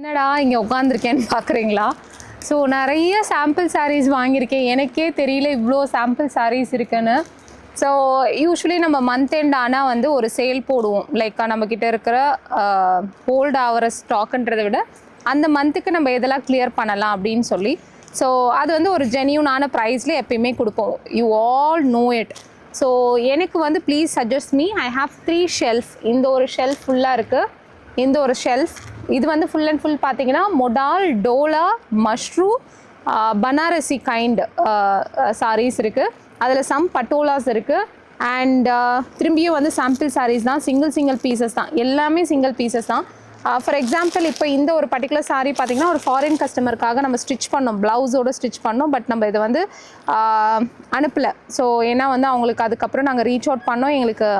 என்னடா இங்கே உட்காந்துருக்கேன்னு பார்க்குறீங்களா? ஸோ நிறைய சாம்பிள் சாரீஸ் வாங்கியிருக்கேன். எனக்கே தெரியல இவ்வளோ சாம்பிள் சாரீஸ் இருக்குன்னு. ஸோ யூஸ்வலி நம்ம மந்த் எண்ட் ஆனால் வந்து ஒரு சேல் போடுவோம். லைக் நம்மக்கிட்ட இருக்கிற ஹோல்ட் ஆகிற ஸ்டாக்குன்றதை விட அந்த மந்த்துக்கு நம்ம எதெல்லாம் கிளியர் பண்ணலாம் அப்படின்னு சொல்லி. ஸோ அது வந்து ஒரு ஜென்யூனான ப்ரைஸில் எப்பயுமே கொடுப்போம். You all know it. So எனக்கு வந்து please suggest me. I have 3 shelf. இந்த ஒரு ஷெல்ஃப் ஃபுல்லாக இருக்குது. இந்த ஒரு ஷெல்ஃப் இது வந்து ஃபுல் அண்ட் ஃபுல் பார்த்தீங்கன்னா மொடால், டோலா, மஷ்ரூம், பனாரசி கைண்ட் சாரீஸ் இருக்குது. அதில் சம் பட்டோலாஸ் இருக்குது. அண்ட் திரும்பியும் வந்து சாம்பிள் சாரீஸ் தான். சிங்கிள் பீசஸ் தான். எல்லாமே சிங்கிள் பீசஸ் தான். ஃபார் எக்ஸாம்பிள் இப்போ இந்த ஒரு பர்டிகுலர் சாரீ பார்த்திங்கன்னா ஒரு ஃபாரின் கஸ்டமருக்காக நம்ம ஸ்டிச் பண்ணோம். ப்ளவுஸோடு ஸ்டிச் பண்ணோம். பட் நம்ம இதை வந்து அனுப்பலை. ஸோ ஏன்னா வந்து அவங்களுக்கு அதுக்கப்புறம் நாங்கள் ரீச் அவுட் பண்ணோம். எங்களுக்கு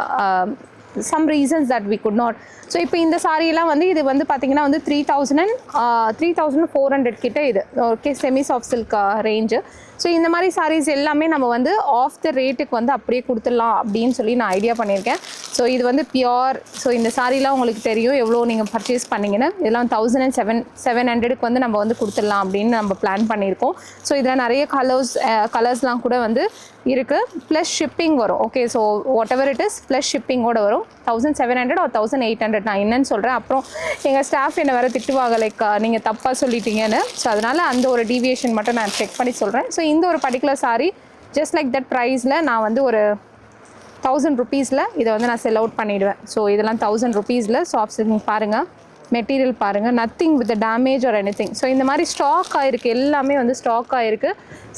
some reasons that we could not. So இப்போ இந்த சாரியெல்லாம் வந்து இது வந்து பார்த்திங்கன்னா வந்து 3,400 கிட்ட இது okay semi soft silk range. So இந்த மாதிரி சாரீஸ் எல்லாமே நம்ம வந்து ஆஃப் த ரேட்டுக்கு வந்து அப்படியே கொடுத்துடலாம் அப்படின்னு சொல்லி நான் ஐடியா பண்ணியிருக்கேன். ஸோ இது வந்து பியோர். ஸோ இந்த சாரீலாம் உங்களுக்கு தெரியும் எவ்வளோ நீங்கள் பர்ச்சேஸ் பண்ணிங்கன்னா. இதெல்லாம் 1,700க்கு வந்து நம்ம வந்து கொடுத்துடலாம் அப்படின்னு நம்ம பிளான் பண்ணியிருக்கோம். ஸோ இதில் நிறைய கலர்ஸ்லாம் கூட வந்து இருக்குது. ப்ளஸ் ஷிப்பிங் வரும். Okay so whatever it is plus ஷிப்பிங்கோட வரும். 1,700 or 1,800 நான் என்னன்னு சொல்கிறேன். அப்புறம் எங்கள் ஸ்டாஃப் என்னை வேறு திட்டுவாங்க லைக் நீங்கள் தப்பாக சொல்லிட்டீங்கன்னு. ஸோ அதனால் அந்த ஒரு டீவியேஷன் மட்டும் நான் செக் பண்ணி சொல்கிறேன். ஸோ இந்த ஒரு particular sari just like that ப்ரைஸில் நான் வந்து ஒரு 1,000 rupeesல இதை வந்து நான் செல் அவுட் பண்ணிவிடுவேன். ஸோ இதெல்லாம் 1,000 rupeesல சாஃப்ட் சில்க் பாருங்கள். மெட்டீரியல் பாருங்கள். Nothing with damage or anything. So இந்த மாதிரி ஸ்டாக் ஆகிருக்கு. எல்லாமே வந்து ஸ்டாக் ஆகிருக்கு.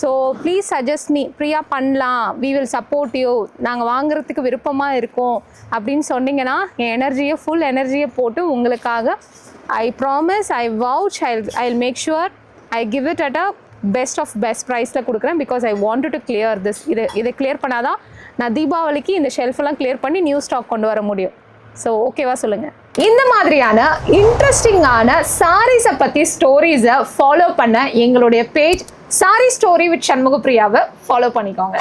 So please suggest me. ஃப்ரீயா பண்ணலாம், வி வில் சப்போர்ட் யூ, நாங்கள் வாங்குறதுக்கு விருப்பமாக இருக்கோம் அப்படின்னு சொன்னீங்கன்னா என் எனர்ஜியை ஃபுல் எனர்ஜியை போட்டு உங்களுக்காக I promise, I vouch, I will make sure I give it at a best of best ப்ரைஸில் கொடுக்குறேன். Because I want to clear this. இதை கிளியர் பண்ணாதான் நான் தீபாவளிக்கு இந்த ஷெல்ஃபெல்லாம் கிளியர் பண்ணி நியூ ஸ்டாக் கொண்டு வர முடியும். ஸோ ஓகேவா சொல்லுங்கள். இந்த மாதிரியான இன்ட்ரெஸ்டிங்கான சாரீஸை பற்றி ஸ்டோரிஸை ஃபாலோ பண்ண எங்களுடைய பேஜ் சாரி ஸ்டோரி வித் சண்முகப்பிரியாவை ஃபாலோ பண்ணிக்கோங்க.